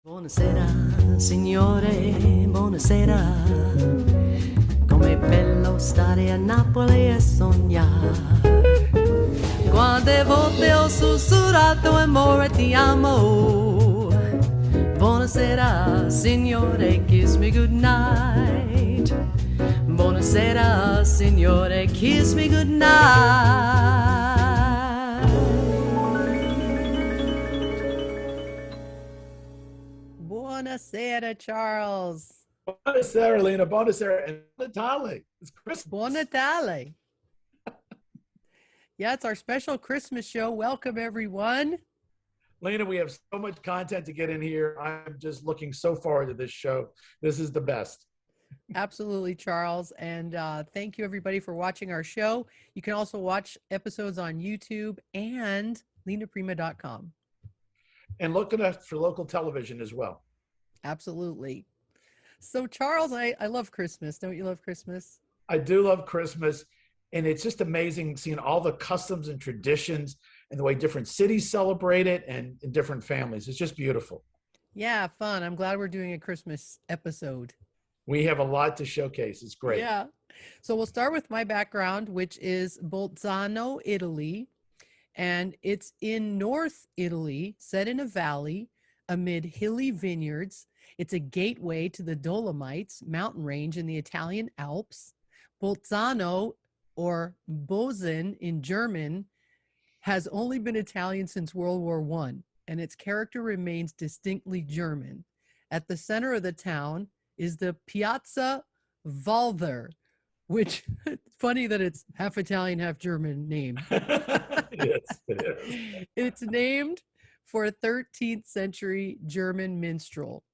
Buonasera, signore, buonasera. Com'è bello stare a Napoli e sognare. Quante volte ho sussurrato amore ti amo. Buonasera, signore, kiss me goodnight. Buonasera, signore, kiss me goodnight. Buona Sera, Charles. Buona Sera, Lena. Buona Sera. And Natale. It's Christmas. Buon Natale. Yeah, it's our special Christmas show. Welcome, everyone. Lena, we have so much content to get in here. I'm just looking so forward to this show. This is the best. Absolutely, Charles. And thank you, everybody, for watching our show. You can also watch episodes on YouTube and lenaprima.com. And looking for local television as well. Absolutely. So, Charles, I love Christmas. Don't you love Christmas? I do love Christmas. And it's just amazing seeing all the customs and traditions and the way different cities celebrate it and different families. It's just beautiful. Yeah, fun. I'm glad we're doing a Christmas episode. We have a lot to showcase. It's great. Yeah. So we'll start with my background, which is Bolzano, Italy. And it's in North Italy, set in a valley amid hilly vineyards. It's a gateway to the Dolomites mountain range in the Italian Alps. Bolzano, or Bozen in German, has only been Italian since World War I, and its character remains distinctly German. At the center of the town is the Piazza Valver, which funny that it's half Italian, half German name. It is. It's named for a 13th century German minstrel.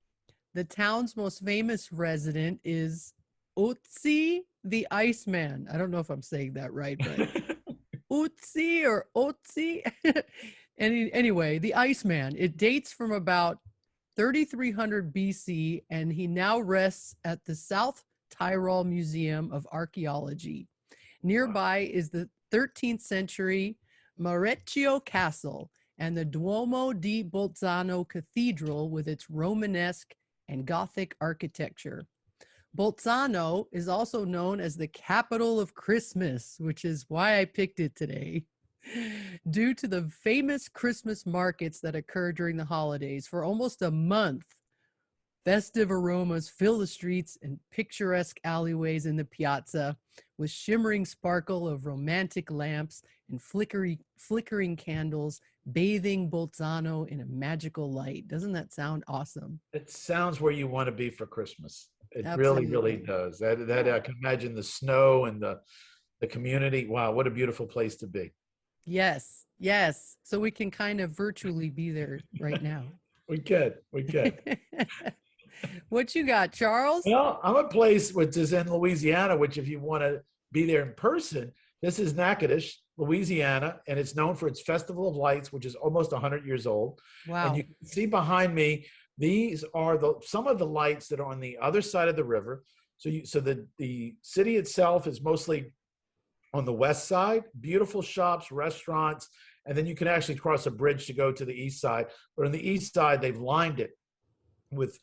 The town's most famous resident is Otzi the Iceman. I don't know if I'm saying that right, but Otzi or Otzi. Anyway, the Iceman. It dates from about 3300 BC, and he now rests at the South Tyrol Museum of Archaeology. Nearby is the 13th century Marecchio Castle and the Duomo di Bolzano Cathedral with its Romanesque and Gothic architecture. Bolzano is also known as the capital of Christmas, which is why I picked it today, due to the famous Christmas markets that occur during the holidays. For almost a month, festive aromas fill the streets and picturesque alleyways in the piazza with shimmering sparkle of romantic lamps and flickering candles bathing Bolzano in a magical light. Doesn't that sound awesome? It sounds where you want to be for Christmas. It Absolutely. really does. That I can imagine the snow and the community. Wow, what a beautiful place to be. Yes. So we can kind of virtually be there right now. We could. What you got, Charles? Well, I'm a place which is in Louisiana, which if you want to be there in person, this is Natchitoches, Louisiana, and it's known for its Festival of Lights, which is almost 100 years old. Wow. And you can see behind me, these are some of the lights that are on the other side of the river. So the city itself is mostly on the west side, beautiful shops, restaurants, and then you can actually cross a bridge to go to the east side. But on the east side, they've lined it with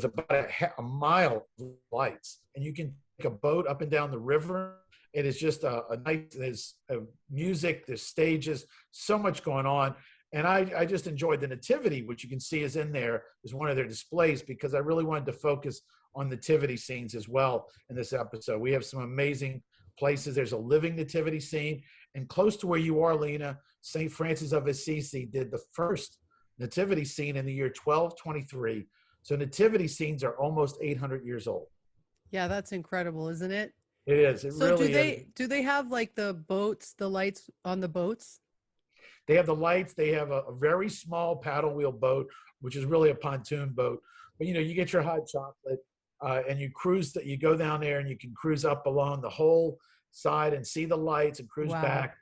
about a mile of lights, and you can take a boat up and down the river. It is just a night. There's music, there's stages, so much going on. And I just enjoyed the nativity, which you can see is in there, is one of their displays, because I really wanted to focus on nativity scenes as well in this episode. We have some amazing places. There's a living nativity scene, and close to where you are, Lena, St. Francis of Assisi did the first nativity scene in the year 1223. So nativity scenes are almost 800 years old. Yeah, that's incredible, isn't it? It is. It So really is. do they have like the boats, the lights on the boats? They have the lights. They have a very small paddle wheel boat, which is really a pontoon boat. But you get your hot chocolate, and you cruise. You go down there, and you can cruise up along the whole side and see the lights and cruise back.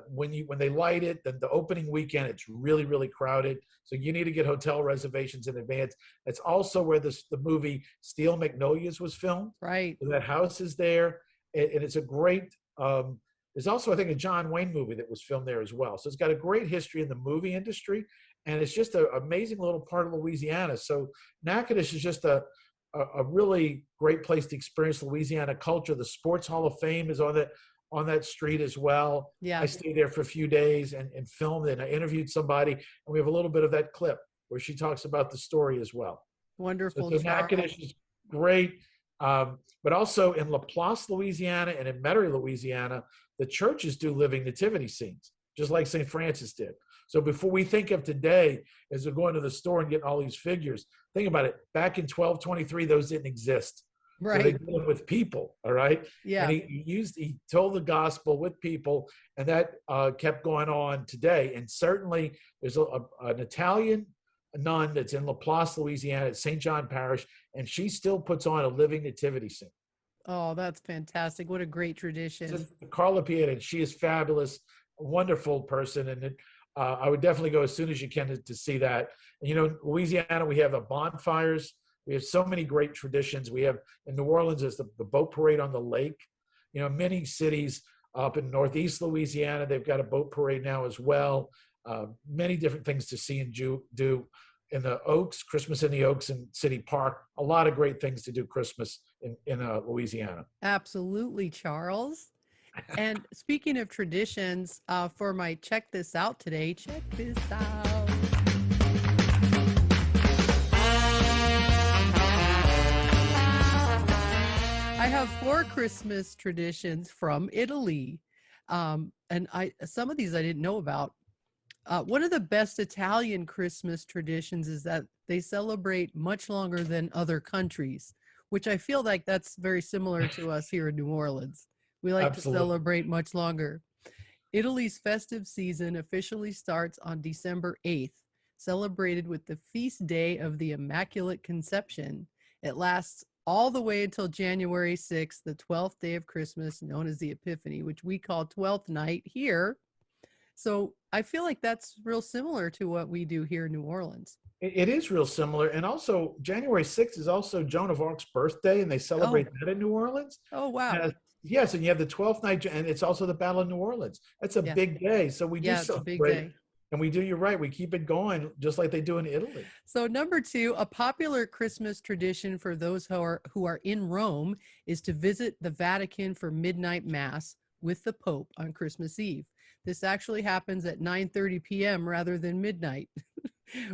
When they light it, then the opening weekend, it's really crowded. So you need to get hotel reservations in advance. That's also where the movie Steel Magnolias was filmed. Right. So that house is there, and it's a great. There's also, I think, a John Wayne movie that was filmed there as well. So it's got a great history in the movie industry, and it's just an amazing little part of Louisiana. So Natchitoches is just a really great place to experience Louisiana culture. The Sports Hall of Fame is on that street as well. Yeah. I stayed there for a few days and filmed, and I interviewed somebody, and we have a little bit of that clip where she talks about the story as well. Wonderful, So Charles. Natchitoches is great. But also in Laplace, Louisiana, and in Metairie, Louisiana, the churches do living nativity scenes, just like St. Francis did. So before we think of today as we're going to the store and getting all these figures, think about it. Back in 1223, those didn't exist. Right. So they did it with people, all right? Yeah. And he told the gospel with people, and that kept going on today. And certainly there's an Italian nun that's in Laplace, Louisiana, at St. John Parish, and she still puts on a living nativity scene. Oh, that's fantastic. What a great tradition. Carla Pieta, and she is fabulous, a wonderful person, and I would definitely go as soon as you can to see that. And, you know, Louisiana, we have the bonfires. We have so many great traditions. We have in New Orleans is the boat parade on the lake. You know, many cities up in Northeast Louisiana, they've got a boat parade now as well. Many different things to see and do in the Oaks, Christmas in the Oaks and City Park. A lot of great things to do Christmas in Louisiana. Absolutely, Charles. And speaking of traditions, for my check this out today, check this out. I have 4 Christmas traditions from Italy. And some of these I didn't know about. One of the best Italian Christmas traditions is that they celebrate much longer than other countries, which I feel like that's very similar to us here in New Orleans. We like to celebrate much longer. Italy's festive season officially starts on December 8th, celebrated with the feast day of the Immaculate Conception. It lasts all the way until January 6th, the 12th day of Christmas, known as the Epiphany, which we call 12th night here. So I feel like that's real similar to what we do here in New Orleans. It is real similar. And also January 6th is also Joan of Arc's birthday, and they celebrate that in New Orleans. Oh, wow. Yes, and you have the 12th night, and it's also the Battle of New Orleans. That's a big day. So we do celebrate. It's a big day. And we do, you're right, we keep it going just like they do in Italy. So number 2, a popular Christmas tradition for those who are in Rome is to visit the Vatican for midnight mass with the Pope on Christmas Eve. This actually happens at 9:30 p.m. rather than midnight,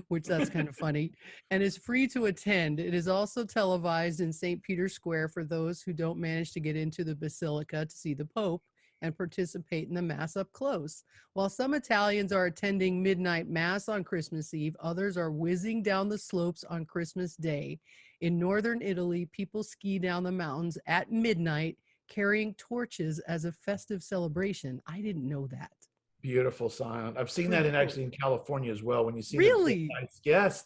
which that's kind of funny, and is free to attend. It is also televised in St. Peter's Square for those who don't manage to get into the Basilica to see the Pope and participate in the Mass up close. While some Italians are attending midnight Mass on Christmas Eve, others are whizzing down the slopes on Christmas Day. In northern Italy, people ski down the mountains at midnight, carrying torches as a festive celebration. I didn't know that. Beautiful sound. I've seen that in California as well. When you see really, yes,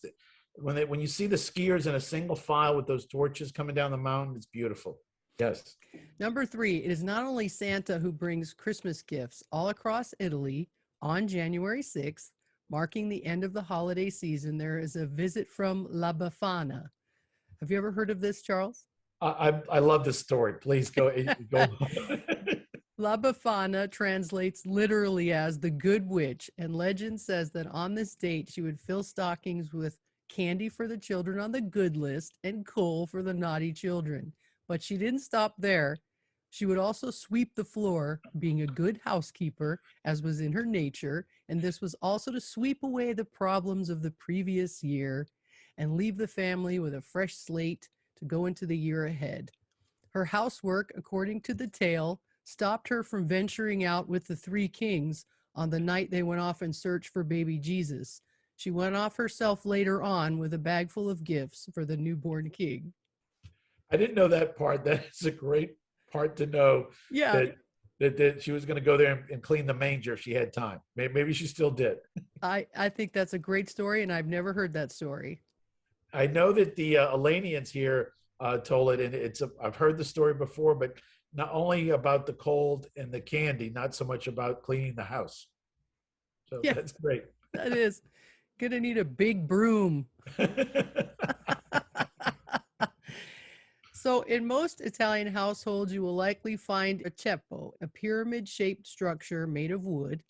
when you see the skiers in a single file with those torches coming down the mountain, it's beautiful. Yes. Number 3, it is not only Santa who brings Christmas gifts all across Italy on January 6th, marking the end of the holiday season. There is a visit from La Befana. Have you ever heard of this, Charles? I love this story. Please go. La Befana translates literally as the good witch, and legend says that on this date she would fill stockings with candy for the children on the good list and coal for the naughty children. But she didn't stop there. She would also sweep the floor, being a good housekeeper, as was in her nature, and this was also to sweep away the problems of the previous year and leave the family with a fresh slate to go into the year ahead. Her housework, according to the tale, stopped her from venturing out with the 3 kings on the night they went off in search for baby Jesus. She went off herself later on with a bag full of gifts for the newborn king. I didn't know that part. That is a great part to know. Yeah. That she was going to go there and clean the manger if she had time. Maybe she still did. I think that's a great story, and I've never heard that story. I know that the Elenians here told it, and I've heard the story before, but not only about the cold and the candy, not so much about cleaning the house. So that's great. That is. Gonna need a big broom. So in most Italian households, you will likely find a ceppo, a pyramid-shaped structure made of wood.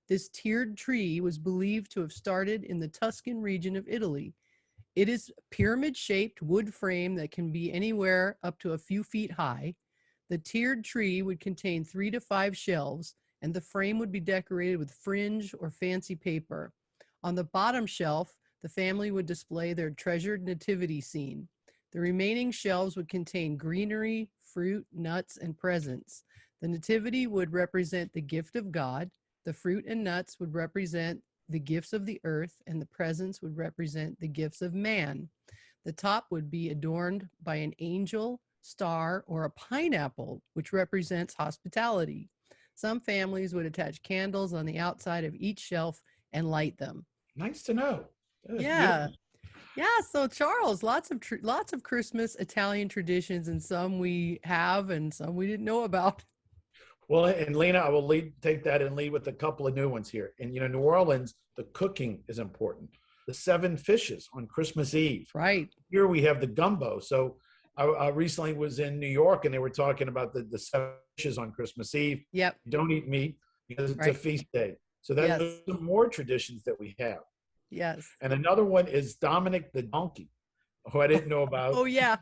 This tiered tree was believed to have started in the Tuscan region of Italy. It is pyramid-shaped wood frame that can be anywhere up to a few feet high. The tiered tree would contain 3 to 5 shelves, and the frame would be decorated with fringe or fancy paper. On the bottom shelf, the family would display their treasured nativity scene. The remaining shelves would contain greenery, fruit, nuts, and presents. The nativity would represent the gift of God. The fruit and nuts would represent the gifts of the earth, and the presents would represent the gifts of man. The top would be adorned by an angel, star, or a pineapple, which represents hospitality. Some families would attach candles on the outside of each shelf and light them. Nice to know. Yeah. Beautiful. Yeah, so Charles, lots of Christmas Italian traditions, and some we have and some we didn't know about. Well, and Lena, I will take that and lead with a couple of new ones here. And New Orleans, the cooking is important. The 7 fishes on Christmas Eve. Right. Here we have the gumbo. So I recently was in New York, and they were talking about the 7 fishes on Christmas Eve. Yep. You don't eat meat because it's a Right. feast day. So that's Yes. some more traditions that we have. Yes. And another one is Dominic the donkey, who I didn't know about. Oh yeah.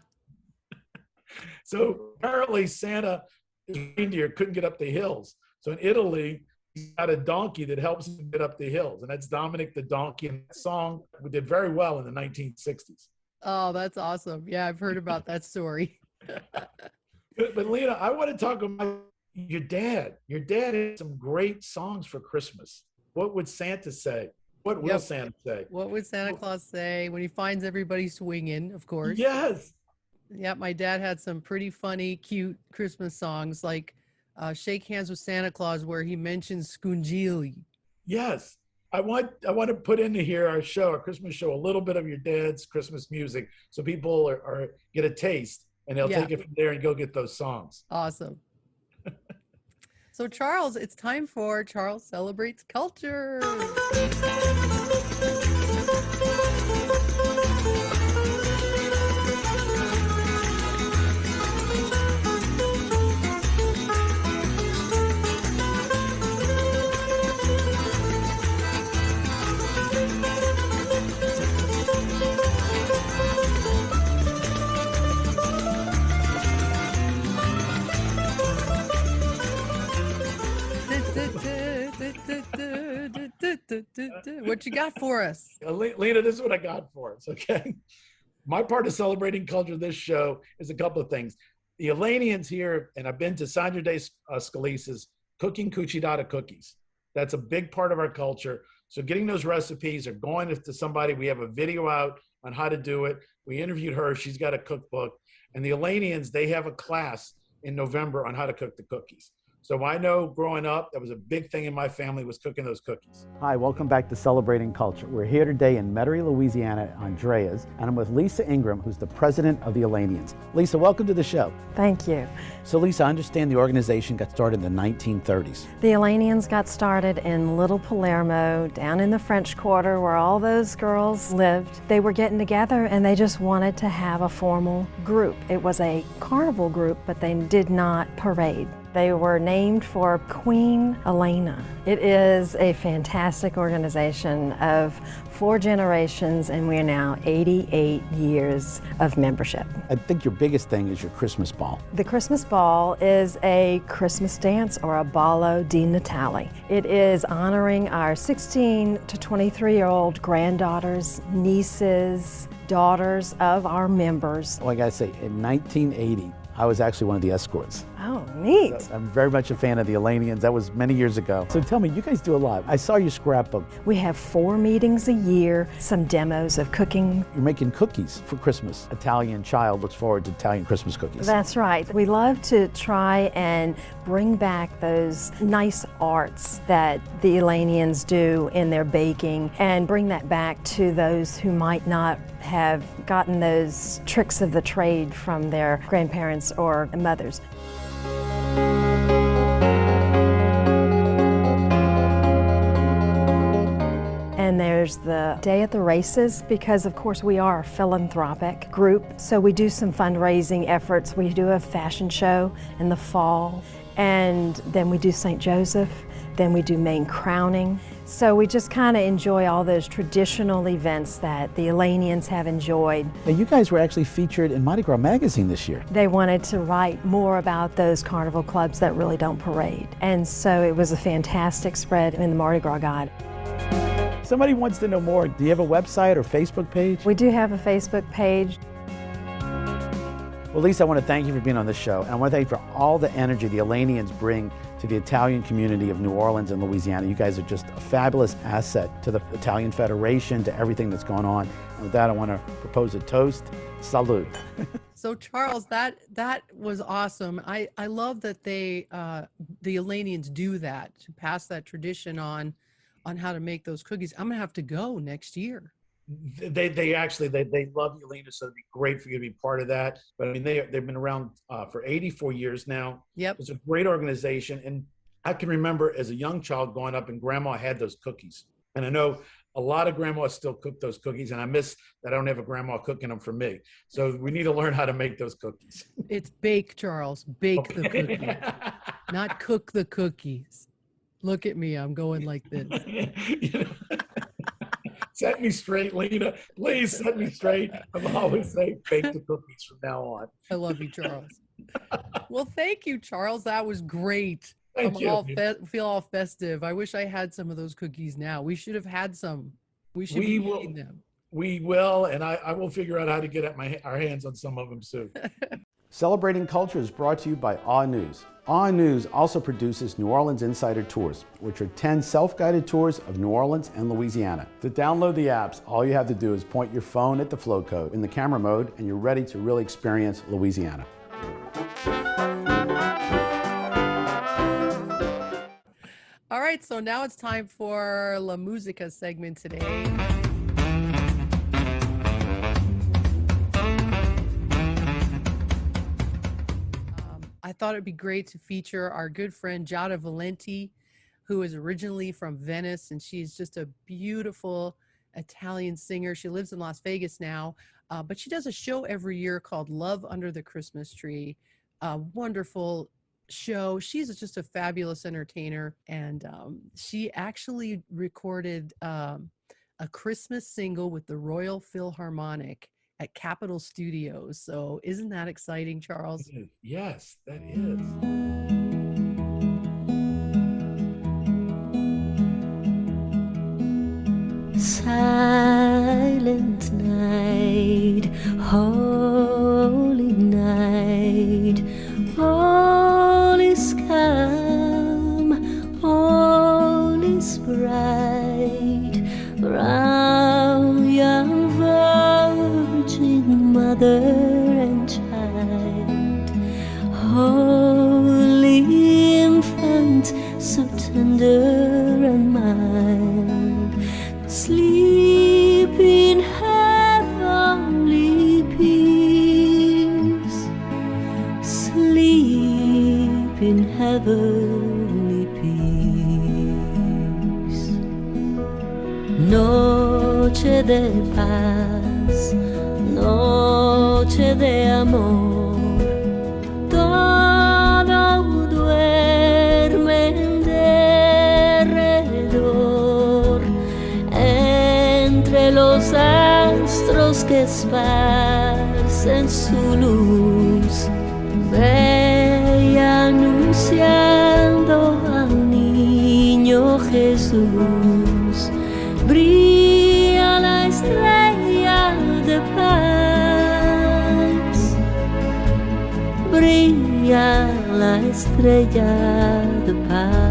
So apparently Santa, his reindeer, couldn't get up the hills. So in Italy, he's got a donkey that helps him get up the hills. And that's Dominic the donkey. And that song did very well in the 1960s. Oh, that's awesome. Yeah, I've heard about that story. But Lena, I want to talk about your dad. Your dad had some great songs for Christmas. What would Santa say? What will Santa say? What would Santa Claus say when he finds everybody swinging, of course? Yes. Yeah, my dad had some pretty funny, cute Christmas songs like Shake Hands with Santa Claus, where he mentions Scungili. Yes. I want to put into here our Christmas show, a little bit of your dad's Christmas music, so people are get a taste, and they'll take it from there and go get those songs. Awesome. So Charles, it's time for Charles Celebrates Culture. What you got for us? Lena, this is what I got for us, okay? My part of celebrating culture this show is a couple of things. The Elenians here, and I've been to Sandra Day Scalise's cooking cuccidata cookies. That's a big part of our culture. So getting those recipes or going to somebody, we have a video out on how to do it. We interviewed her. She's got a cookbook. And the Elenians, they have a class in November on how to cook the cookies. So I know growing up, that was a big thing in my family, was cooking those cookies. Hi, welcome back to Celebrating Culture. We're here today in Metairie, Louisiana at Andrea's, and I'm with Lisa Ingram, who's the president of the Elenians. Lisa, welcome to the show. Thank you. So Lisa, I understand the organization got started in the 1930s. The Elenians got started in Little Palermo, down in the French Quarter where all those girls lived. They were getting together and they just wanted to have a formal group. It was a carnival group, but they did not parade. They were named for Queen Elena. It is a fantastic organization of 4 generations, and we are now 88 years of membership. I think your biggest thing is your Christmas ball. The Christmas ball is a Christmas dance, or a ballo di Natale. It is honoring our 16 to 23-year-old granddaughters, nieces, daughters of our members. Well, I gotta say, in 1980, I was actually one of the escorts. Oh, neat. I'm very much a fan of the Elenians. That was many years ago. So tell me, you guys do a lot. I saw your scrapbook. We have 4 meetings a year, some demos of cooking. You're making cookies for Christmas. Italian child looks forward to Italian Christmas cookies. That's right. We love to try and bring back those nice arts that the Elenians do in their baking, and bring that back to those who might not have gotten those tricks of the trade from their grandparents or mothers. Then there's the day at the races, because of course we are a philanthropic group. So we do some fundraising efforts. We do a fashion show in the fall, and then we do St. Joseph, then we do main crowning. So we just kind of enjoy all those traditional events that the Elanians have enjoyed. Now, you guys were actually featured in Mardi Gras magazine this year. They wanted to write more about those carnival clubs that really don't parade. And so it was a fantastic spread in the Mardi Gras Guide. Somebody wants to know more. Do you have a website or Facebook page? We do have a Facebook page. Well, Lisa, I want to thank you for being on this show, and I want to thank you for all the energy the Elanians bring to the Italian community of New Orleans and Louisiana. You guys are just a fabulous asset to the Italian Federation, to everything that's going on. And with that, I want to propose a toast. Salute. So Charles, that was awesome. I love that the Elanians do that, to pass that tradition on how to make those cookies. I'm gonna have to go next year. They love Yelena, so it'd be great for you to be part of that. But I mean, they've been around for 84 years now. Yep. It's a great organization, and I can remember as a young child going up and Grandma had those cookies, and I know a lot of grandmas still cook those cookies, and I miss that I don't have a grandma cooking them for me. So we need to learn how to make those cookies. It's bake, Charles. Bake the cookie, not cook the cookies. Look at me, I'm going like this. You know? Set me straight, Lena. Please set me straight. I'm always saying bake the cookies from now on. I love you, Charles. Well, thank you, Charles. That was great. Thank you. Feel all festive. I wish I had some of those cookies now. We should have had some. We should be eating them. We will, and I will figure out how to get our hands on some of them soon. Celebrating Culture is brought to you by Awe News. Awe News also produces New Orleans Insider Tours, which are 10 self-guided tours of New Orleans and Louisiana. To download the apps, all you have to do is point your phone at the flow code in the camera mode, and you're ready to really experience Louisiana. All right, so now it's time for La Musica segment today. I thought it'd be great to feature our good friend Giada Valenti, who is originally from Venice, and she's just a beautiful Italian singer. She lives in Las Vegas now, but she does a show every year called Love Under the Christmas Tree. A wonderful show. She's just a fabulous entertainer, and she actually recorded a Christmas single with the Royal Philharmonic at Capitol Studios. So isn't that exciting, Charles? Yes, that is. Silent night, holy night, all is calm, all is bright, round young virgin mother and child, holy infant, so tender and mild, sleep in heavenly peace, sleep in heavenly peace. Noche de paz, noche de amor, todo duerme en derredor, entre los astros que esparcen su luz, bella anunciando al niño Jesús, brilla la estrella de paz, brilla la estrella de paz.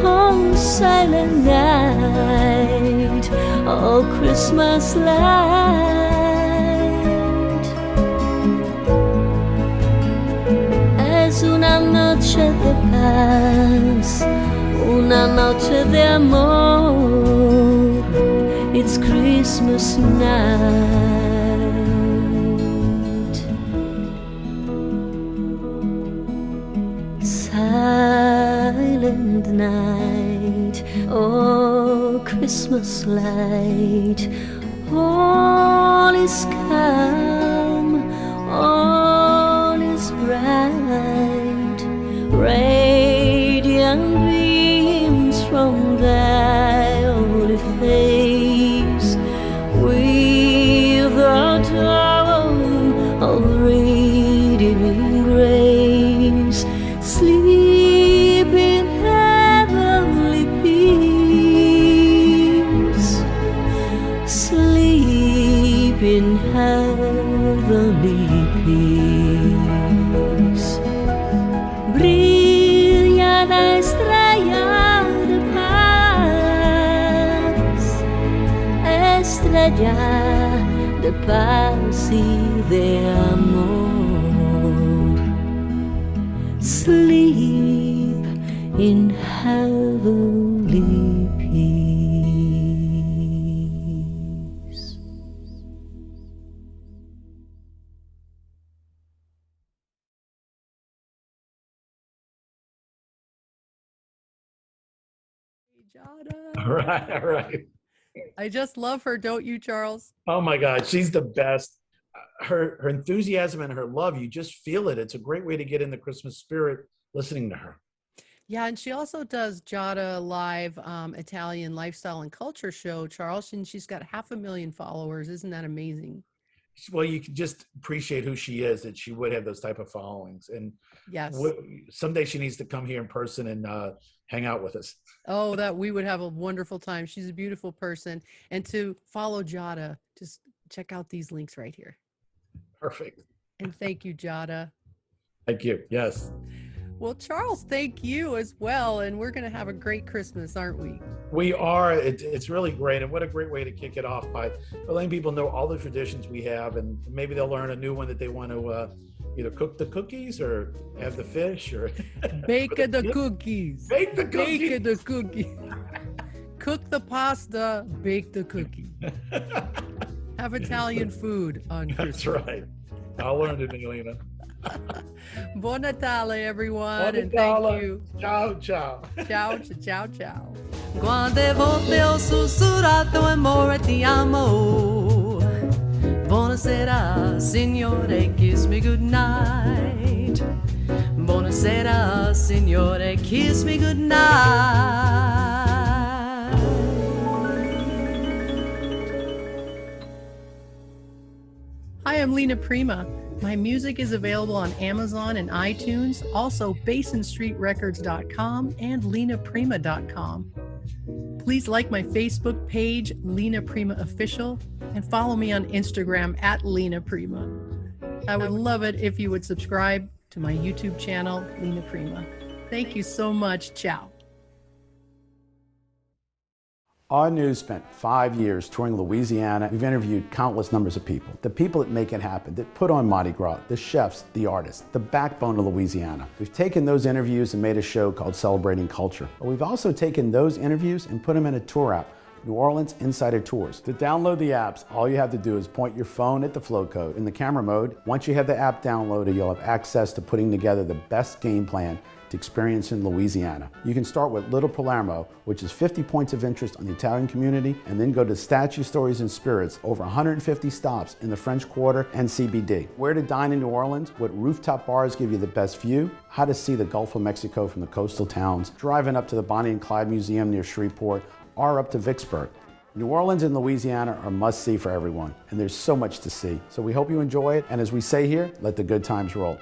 Oh, silent night, oh, Christmas light, es una noche de paz, una noche de amor, it's Christmas night. Christmas light. All is calm, all is bright, radiant beams from thy holy face, with the dawn of redeeming grace. Sleep in heavenly peace, sleep in heavenly peace. Brilla la estrella de paz, estrella de paz y de amor. Sleep in heavenly peace. Jada. All right, all right. I just love her, don't you, Charles? Oh my God, she's the best. Her enthusiasm and her love, you just feel it. It's a great way to get in the Christmas spirit listening to her. Yeah, and she also does Jada Live Italian lifestyle and culture show, Charles, and she's got 500,000 followers. Isn't that amazing? Well, you can just appreciate who she is, that she would have those type of followings. And Yes. someday she needs to come here in person and hang out with us. Oh, that we would have a wonderful time. She's a beautiful person. And to follow Jada, just check out these links right here. Perfect. And thank you, Jada. Thank you. Yes. Well, Charles, thank you as well. And we're going to have a great Christmas, aren't we? We are. It's really great. And what a great way to kick it off by letting people know all the traditions we have. And maybe they'll learn a new one that they want to either cook the cookies or have the fish or bake the cookies. Bake the cookies. Bake the cookies. Cook the pasta, bake the cookie. Have Italian food on Christmas. That's right. I'll learn it, Elena. Buon Natale, everyone. Buon and Natale. thank you. Ciao, ciao. Ciao, ciao, ciao. Quante volte ho sussurrato amore ti amo. Buona sera, signore, kiss me goodnight. Buona sera, signore, kiss me goodnight. Hi, I'm Lena Prima. My music is available on Amazon and iTunes, also BasonStreetRecords.com and LenaPrima.com. Please like my Facebook page, Lena Prima Official, and follow me on Instagram at Lena Prima. I would love it if you would subscribe to my YouTube channel, Lena Prima. Thank you so much. Ciao. Our News spent 5 years touring Louisiana. We've interviewed countless numbers of people. The people that make it happen, that put on Mardi Gras, the chefs, the artists, the backbone of Louisiana. We've taken those interviews and made a show called Celebrating Culture. But we've also taken those interviews and put them in a tour app, New Orleans Insider Tours. To download the apps, all you have to do is point your phone at the flow code in the camera mode. Once you have the app downloaded, you'll have access to putting together the best game plan to experience in Louisiana. You can start with Little Palermo, which is 50 points of interest on the Italian community, and then go to Statue Stories and Spirits, over 150 stops in the French Quarter and CBD. Where to dine in New Orleans, what rooftop bars give you the best view, how to see the Gulf of Mexico from the coastal towns, driving up to the Bonnie and Clyde Museum near Shreveport, or up to Vicksburg. New Orleans and Louisiana are must-see for everyone, and there's so much to see. So we hope you enjoy it, and as we say here, let the good times roll.